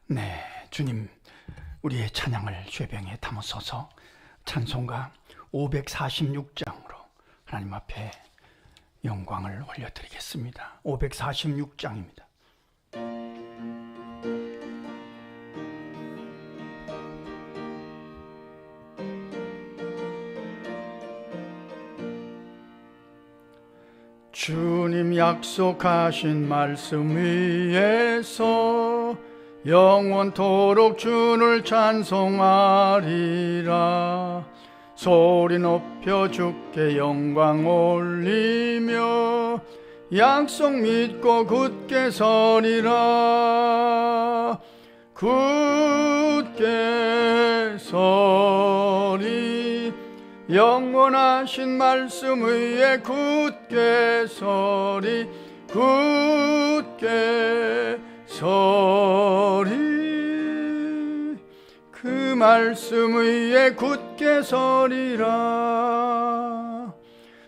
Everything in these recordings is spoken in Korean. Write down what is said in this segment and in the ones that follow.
네, 주님, 우리의 찬양을 쇠병에 담으소서. 찬송가 546장으로 하나님 앞에 영광을 올려드리겠습니다. 546장입니다. 주님 약속하신 말씀 위에서 영원토록 주를 찬송하리라. 소리 높여 주께 영광 올리며 약속 믿고 굳게 서리라. 굳게 서리, 영원하신 말씀 위에 굳게 서리. 굳게 서리, 그 말씀 위에 굳게 서리라.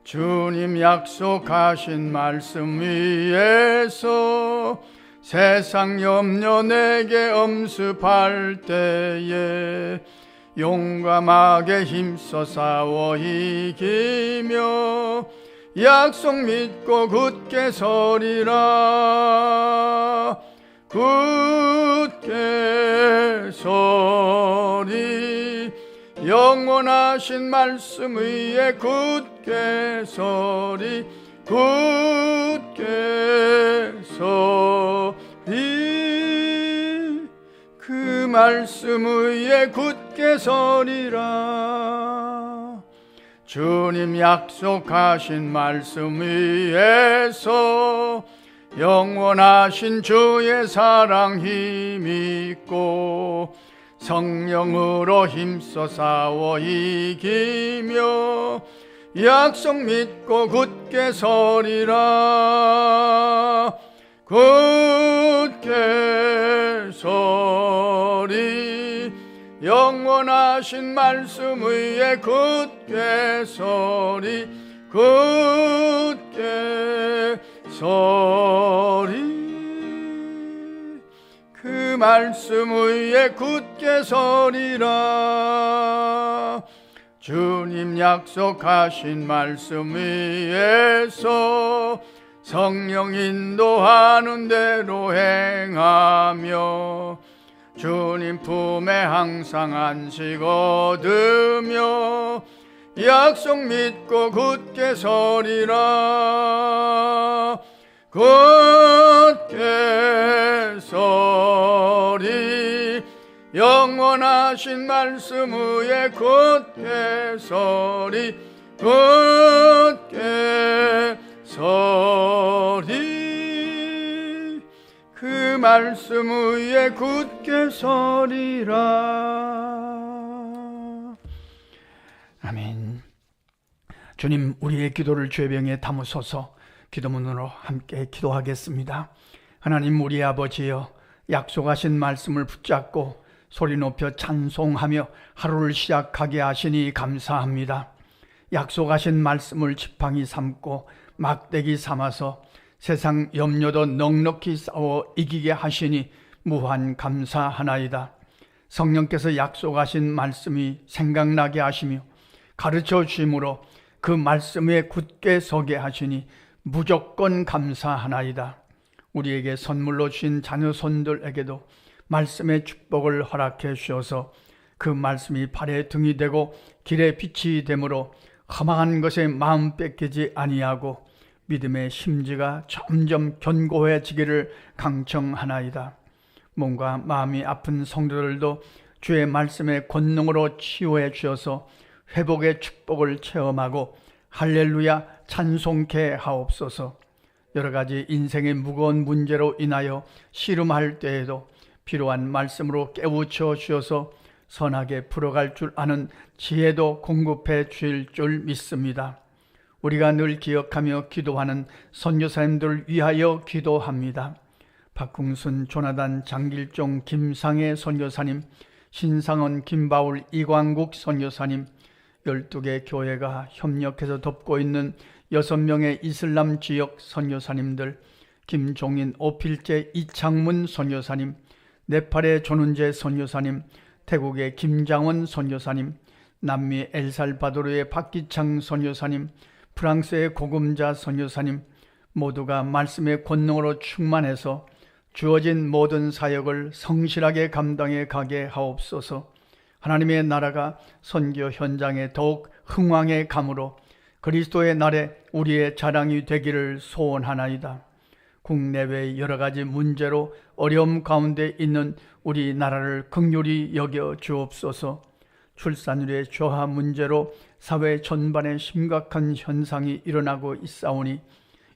주님 약속하신 말씀 위에서 세상 염려 내게 엄습할 때에 용감하게 힘써 싸워 이기며 약속 믿고 굳게 서리라. 굳게 서리, 영원하신 말씀 위에 굳게 서리. 굳게 서리, 그 말씀 위에 굳게 서리라. 주님 약속하신 말씀 위에서 영원하신 주의 사랑 힘있고 성령으로 힘써 싸워 이기며 약속 믿고 굳게 서리라. 굳게 서리, 영원하신 말씀 위에 굳게 서리. 굳게 서리, 그 말씀 위에 굳게 서리라. 주님 약속하신 말씀 위에서 성령 인도하는 대로 행하며 주님 품에 항상 안식 얻으며 약속 믿고 굳게 서리라. 굳게 서리, 영원하신 말씀 위에 굳게 서리. 굳게 서리, 그 말씀 위에 굳게 서리라. 아멘. 주님, 우리의 기도를 죄병에 담으소서. 기도문으로 함께 기도하겠습니다. 하나님, 우리 아버지여, 약속하신 말씀을 붙잡고 소리 높여 찬송하며 하루를 시작하게 하시니 감사합니다. 약속하신 말씀을 지팡이 삼고 막대기 삼아서 세상 염려도 넉넉히 싸워 이기게 하시니 무한 감사하나이다. 성령께서 약속하신 말씀이 생각나게 하시며 가르쳐 주심으로 그 말씀에 굳게 서게 하시니 무조건 감사하나이다. 우리에게 선물로 주신 자녀 손들에게도 말씀의 축복을 허락해 주셔서 그 말씀이 발에 등이 되고 길에 빛이 되므로 험한 것에 마음 뺏기지 아니하고 믿음의 심지가 점점 견고해지기를 강청하나이다. 몸과 마음이 아픈 성도들도 주의 말씀의 권능으로 치유해 주셔서 회복의 축복을 체험하고 할렐루야 찬송케 하옵소서. 여러 가지 인생의 무거운 문제로 인하여 씨름할 때에도 필요한 말씀으로 깨우쳐 주셔서 선하게 풀어갈 줄 아는 지혜도 공급해 주실 줄 믿습니다. 우리가 늘 기억하며 기도하는 선교사님들을 위하여 기도합니다. 박궁순, 조나단, 장길종, 김상혜 선교사님, 신상원, 김바울, 이광국 선교사님, 12개 교회가 협력해서 돕고 있는 6명의 이슬람 지역 선교사님들, 김종인, 오필재, 이창문 선교사님, 네팔의 조는재 선교사님, 태국의 김장원 선교사님, 남미 엘살바도르의 박기창 선교사님, 프랑스의 고금자 선교사님, 모두가 말씀의 권능으로 충만해서 주어진 모든 사역을 성실하게 감당해 가게 하옵소서. 하나님의 나라가 선교 현장에 더욱 흥왕해 가므로 그리스도의 날에 우리의 자랑이 되기를 소원하나이다. 국내외의 여러 가지 문제로 어려움 가운데 있는 우리나라를 긍휼히 여겨 주옵소서. 출산율의 저하 문제로 사회 전반에 심각한 현상이 일어나고 있사오니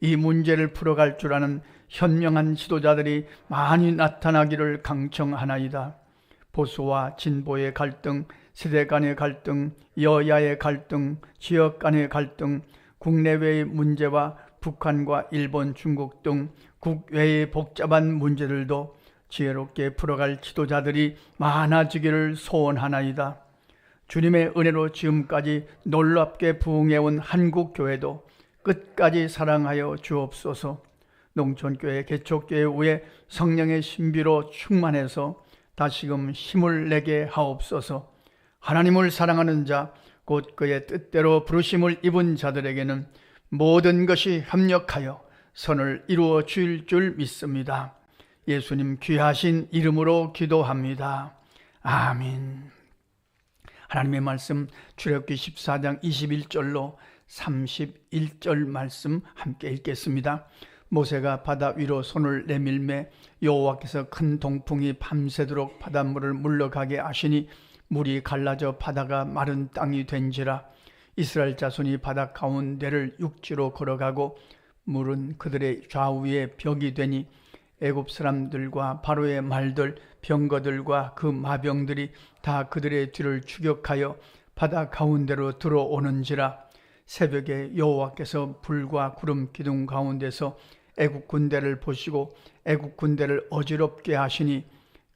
이 문제를 풀어갈 줄 아는 현명한 지도자들이 많이 나타나기를 강청하나이다. 보수와 진보의 갈등, 세대 간의 갈등, 여야의 갈등, 지역 간의 갈등, 국내외의 문제와 북한과 일본, 중국 등 국외의 복잡한 문제들도 지혜롭게 풀어갈 지도자들이 많아지기를 소원하나이다. 주님의 은혜로 지금까지 놀랍게 부흥해온 한국교회도 끝까지 사랑하여 주옵소서. 농촌교회, 개척교회 위에 성령의 신비로 충만해서 다시금 힘을 내게 하옵소서. 하나님을 사랑하는 자, 곧 그의 뜻대로 부르심을 입은 자들에게는 모든 것이 협력하여 선을 이루어 줄 믿습니다. 예수님 귀하신 이름으로 기도합니다. 아멘. 하나님의 말씀 출애굽기 14장 21절로 31절 말씀 함께 읽겠습니다. 모세가 바다 위로 손을 내밀매 여호와께서 큰 동풍이 밤새도록 바닷물을 물러가게 하시니 물이 갈라져 바다가 마른 땅이 된지라. 이스라엘 자손이 바다 가운데를 육지로 걸어가고 물은 그들의 좌우에 벽이 되니 애굽 사람들과 바로의 말들, 병거들과 그 마병들이 다 그들의 뒤를 추격하여 바다 가운데로 들어오는지라. 새벽에 여호와께서 불과 구름 기둥 가운데서 애굽 군대를 보시고 애굽 군대를 어지럽게 하시니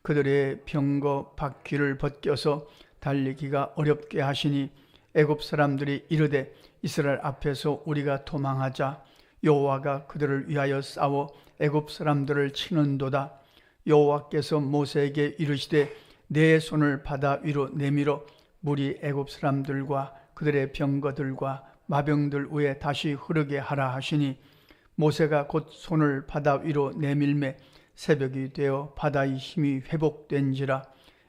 그들의 병거 바퀴를 벗겨서 달리기가 어렵게 하시니 애굽 사람들이 이르되 이스라엘 앞에서 우리가 도망하자. 여호와가 그들을 위하여 싸워 애굽 사람들을 치는도다. 여호와께서 모세에게 이르시되 내 손을 바다 위로 내밀어 물이 애굽 사람들과 그들의 병거들과 마병들 위에 다시 흐르게 하라 하시니 모세가 곧 손을 바다 위로 내밀매 새벽이 되어 바다의 힘이 회복된지라.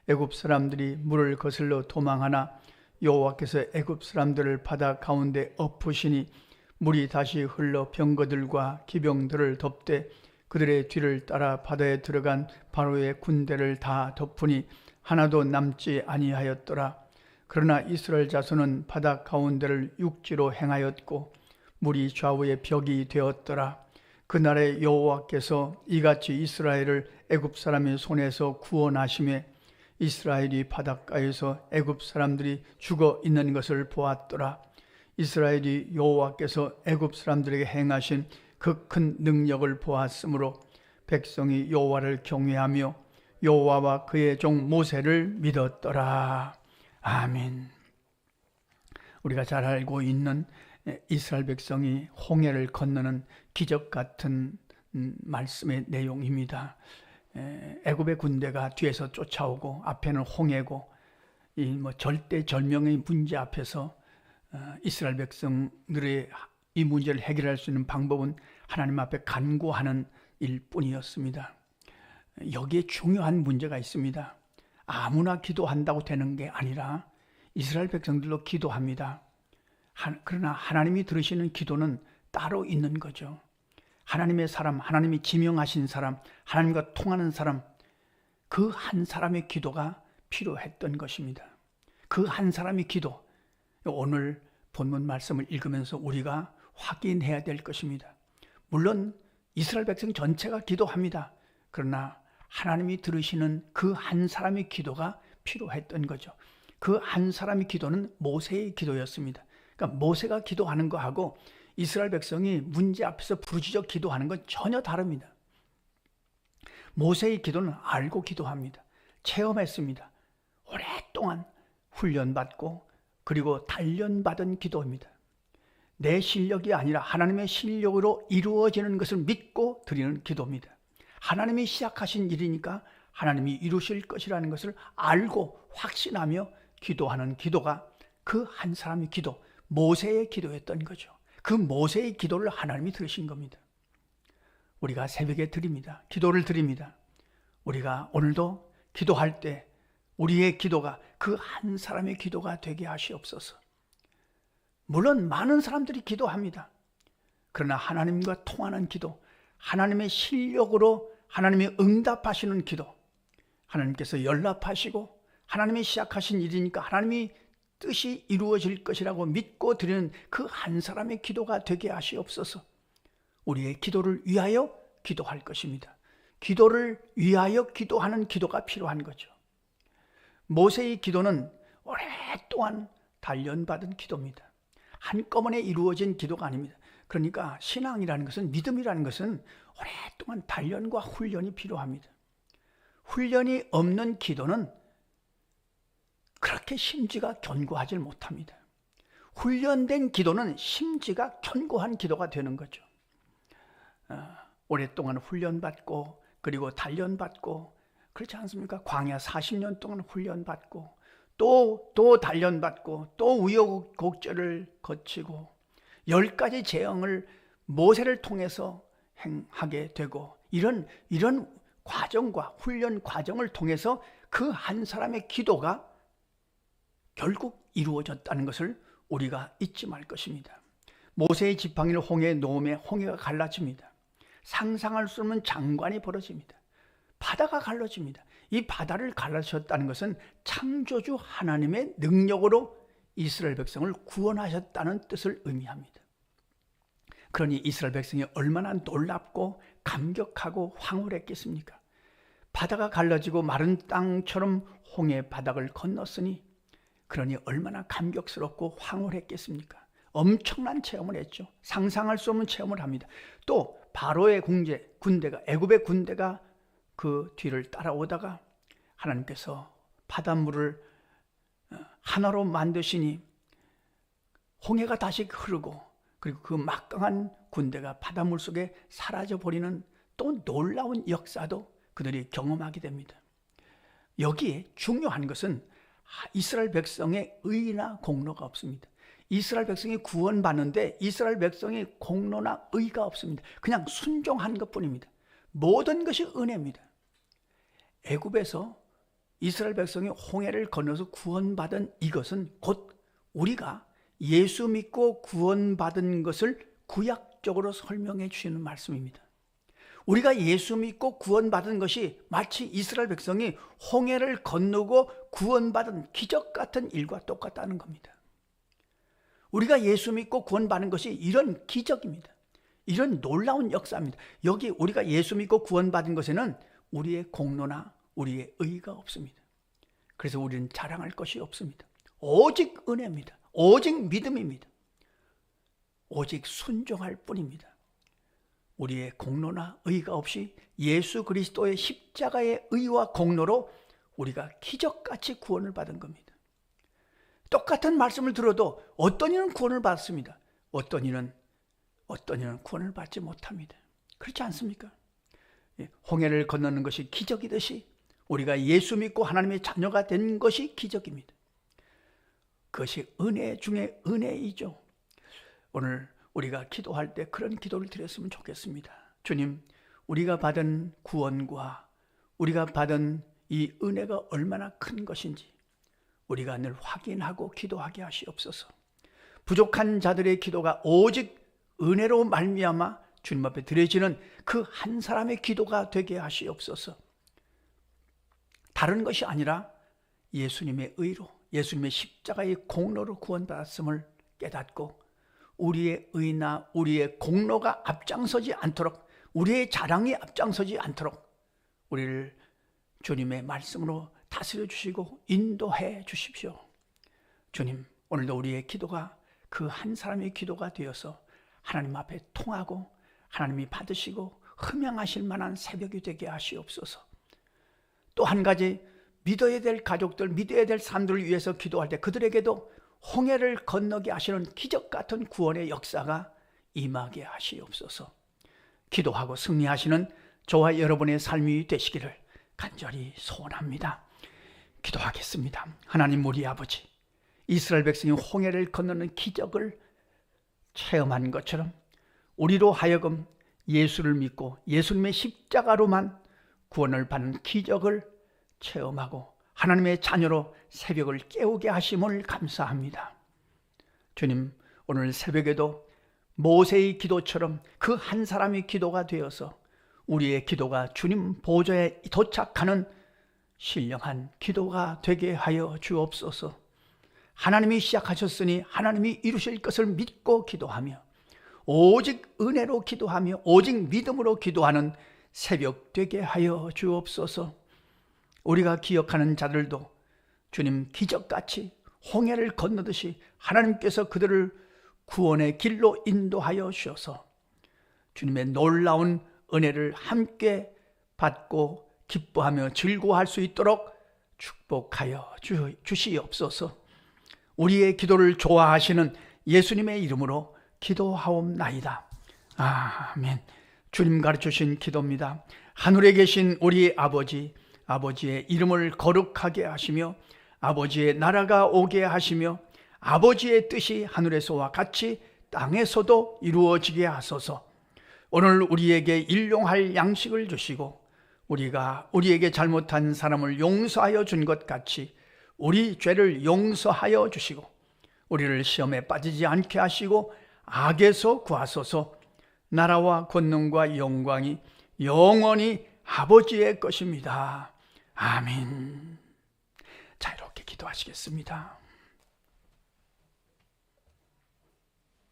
애굽 사람들이 물을 거슬러 도망하나 여호와께서 애굽 사람들을 바다 가운데 엎으시니 물이 다시 흘러 병거들과 기병들을 덮되 그들의 뒤를 따라 바다에 들어간 바로의 군대를 다 덮으니 하나도 남지 아니하였더라. 그러나 이스라엘 자손은 바다 가운데를 육지로 행하였고 물이 좌우에 벽이 되었더라. 그날에 여호와께서 이같이 이스라엘을 애굽 사람의 손에서 구원하시매 이스라엘이 바닷가에서 애굽 사람들이 죽어 있는 것을 보았더라. 이스라엘이 여호와께서 애굽 사람들에게 행하신 그 큰 능력을 보았으므로 백성이 여호와를 경외하며 여호와와 그의 종 모세를 믿었더라. 아멘. 우리가 잘 알고 있는 이스라엘 백성이 홍해를 건너는 기적 같은 말씀의 내용입니다. 애굽의 군대가 뒤에서 쫓아오고 앞에는 홍해고 이 절대절명의 문제 앞에서 이스라엘 백성들의 이 문제를 해결할 수 있는 방법은 하나님 앞에 간구하는 일뿐이었습니다. 여기에 중요한 문제가 있습니다. 아무나 기도한다고 되는 게 아니라 이스라엘 백성들도 기도합니다. 그러나 하나님이 들으시는 기도는 따로 있는 거죠. 하나님의 사람, 하나님이 지명하신 사람, 하나님과 통하는 사람, 그 한 사람의 기도가 필요했던 것입니다. 그 한 사람의 기도, 오늘 본문 말씀을 읽으면서 우리가 확인해야 될 것입니다. 물론 이스라엘 백성 전체가 기도합니다. 그러나 하나님이 들으시는 그 한 사람의 기도가 필요했던 거죠. 그 한 사람의 기도는 모세의 기도였습니다. 그러니까 모세가 기도하는 거하고 이스라엘 백성이 문제 앞에서 부르짖어 기도하는 건 전혀 다릅니다. 모세의 기도는 알고 기도합니다. 체험했습니다. 오랫동안 훈련받고 그리고 단련받은 기도입니다. 내 실력이 아니라 하나님의 실력으로 이루어지는 것을 믿고 드리는 기도입니다. 하나님이 시작하신 일이니까 하나님이 이루실 것이라는 것을 알고 확신하며 기도하는 기도가 그 한 사람의 기도, 모세의 기도였던 거죠. 그 모세의 기도를 하나님이 들으신 겁니다. 우리가 새벽에 드립니다. 기도를 드립니다. 우리가 오늘도 기도할 때 우리의 기도가 그 한 사람의 기도가 되게 하시옵소서. 물론 많은 사람들이 기도합니다. 그러나 하나님과 통하는 기도, 하나님의 실력으로 하나님이 응답하시는 기도, 하나님께서 연락하시고 하나님이 시작하신 일이니까 하나님이 뜻이 이루어질 것이라고 믿고 드리는 그 한 사람의 기도가 되게 하시옵소서. 우리의 기도를 위하여 기도할 것입니다. 기도를 위하여 기도하는 기도가 필요한 거죠. 모세의 기도는 오랫동안 단련받은 기도입니다. 한꺼번에 이루어진 기도가 아닙니다. 그러니까 신앙이라는 것은, 믿음이라는 것은 오랫동안 단련과 훈련이 필요합니다. 훈련이 없는 기도는 그렇게 심지가 견고하지 못합니다. 훈련된 기도는 심지가 견고한 기도가 되는 거죠. 오랫동안 훈련받고 그리고 단련받고 그렇지 않습니까? 광야 40년 동안 훈련받고 또 단련받고 또 우여곡절을 거치고 10가지 재앙을 모세를 통해서 행하게 되고 이런 과정과 훈련 과정을 통해서 그 한 사람의 기도가 결국 이루어졌다는 것을 우리가 잊지 말 것입니다. 모세의 지팡이를 홍해에 놓음에 홍해가 갈라집니다. 상상할 수 없는 장관이 벌어집니다. 바다가 갈라집니다. 이 바다를 갈라주셨다는 것은 창조주 하나님의 능력으로 이스라엘 백성을 구원하셨다는 뜻을 의미합니다. 그러니 이스라엘 백성이 얼마나 놀랍고 감격하고 황홀했겠습니까? 바다가 갈라지고 마른 땅처럼 홍해 바닥을 건넜으니 그러니 얼마나 감격스럽고 황홀했겠습니까? 엄청난 체험을 했죠. 상상할 수 없는 체험을 합니다. 또 바로의 군대가, 애굽의 군대가 그 뒤를 따라오다가 하나님께서 바닷물을 하나로 만드시니 홍해가 다시 흐르고 그리고 그 막강한 군대가 바닷물 속에 사라져버리는 또 놀라운 역사도 그들이 경험하게 됩니다. 여기에 중요한 것은 이스라엘 백성의 의나 공로가 없습니다. 이스라엘 백성이 구원받는데 이스라엘 백성의 공로나 의가 없습니다. 그냥 순종한 것뿐입니다. 모든 것이 은혜입니다. 애굽에서 이스라엘 백성이 홍해를 건너서 구원받은 이것은 곧 우리가 예수 믿고 구원받은 것을 구약적으로 설명해 주시는 말씀입니다. 우리가 예수 믿고 구원받은 것이 마치 이스라엘 백성이 홍해를 건너고 구원받은 기적 같은 일과 똑같다는 겁니다. 우리가 예수 믿고 구원받은 것이 이런 기적입니다. 이런 놀라운 역사입니다. 여기 우리가 예수 믿고 구원받은 것에는 우리의 공로나 우리의 의의가 없습니다. 그래서 우리는 자랑할 것이 없습니다. 오직 은혜입니다. 오직 믿음입니다. 오직 순종할 뿐입니다. 우리의 공로나 의의가 없이 예수 그리스도의 십자가의 의와 공로로 우리가 기적같이 구원을 받은 겁니다. 똑같은 말씀을 들어도 어떤 이는 구원을 받습니다. 어떤 이는 구원을 받지 못합니다. 그렇지 않습니까? 홍해를 건너는 것이 기적이듯이 우리가 예수 믿고 하나님의 자녀가 된 것이 기적입니다. 그것이 은혜 중에 은혜이죠. 오늘 우리가 기도할 때 그런 기도를 드렸으면 좋겠습니다. 주님, 우리가 받은 구원과 우리가 받은 이 은혜가 얼마나 큰 것인지 우리가 늘 확인하고 기도하게 하시옵소서. 부족한 자들의 기도가 오직 은혜로 말미암아 주님 앞에 드려지는 그 한 사람의 기도가 되게 하시옵소서. 다른 것이 아니라 예수님의 의로, 예수님의 십자가의 공로로 구원받았음을 깨닫고 우리의 의나 우리의 공로가 앞장서지 않도록, 우리의 자랑이 앞장서지 않도록 우리를 주님의 말씀으로 다스려 주시고 인도해 주십시오. 주님, 오늘도 우리의 기도가 그 한 사람의 기도가 되어서 하나님 앞에 통하고 하나님이 받으시고 흠양하실 만한 새벽이 되게 하시옵소서. 또 한 가지, 믿어야 될 가족들, 믿어야 될 사람들을 위해서 기도할 때 그들에게도 홍해를 건너게 하시는 기적 같은 구원의 역사가 임하게 하시옵소서. 기도하고 승리하시는 저와 여러분의 삶이 되시기를 간절히 소원합니다. 기도하겠습니다. 하나님 우리 아버지, 이스라엘 백성이 홍해를 건너는 기적을 체험한 것처럼 우리로 하여금 예수를 믿고 예수님의 십자가로만 구원을 받는 기적을 체험하고 하나님의 자녀로 새벽을 깨우게 하심을 감사합니다. 주님, 오늘 새벽에도 모세의 기도처럼 그 한 사람의 기도가 되어서 우리의 기도가 주님 보좌에 도착하는 신령한 기도가 되게 하여 주옵소서. 하나님이 시작하셨으니 하나님이 이루실 것을 믿고 기도하며 오직 은혜로 기도하며 오직 믿음으로 기도하는 새벽 되게 하여 주옵소서. 우리가 기억하는 자들도 주님 기적같이 홍해를 건너듯이 하나님께서 그들을 구원의 길로 인도하여 주셔서 주님의 놀라운 은혜를 함께 받고 기뻐하며 즐거워할 수 있도록 축복하여 주시옵소서. 우리의 기도를 좋아하시는 예수님의 이름으로 기도하옵나이다. 아멘. 주님 가르쳐주신 기도입니다. 하늘에 계신 우리 아버지, 아버지의 이름을 거룩하게 하시며 아버지의 나라가 오게 하시며 아버지의 뜻이 하늘에서와 같이 땅에서도 이루어지게 하소서. 오늘 우리에게 일용할 양식을 주시고 우리가 우리에게 잘못한 사람을 용서하여 준 것 같이 우리 죄를 용서하여 주시고 우리를 시험에 빠지지 않게 하시고 악에서 구하소서. 나라와 권능과 영광이 영원히 아버지의 것입니다. 아멘. 자, 이렇게 기도하시겠습니다.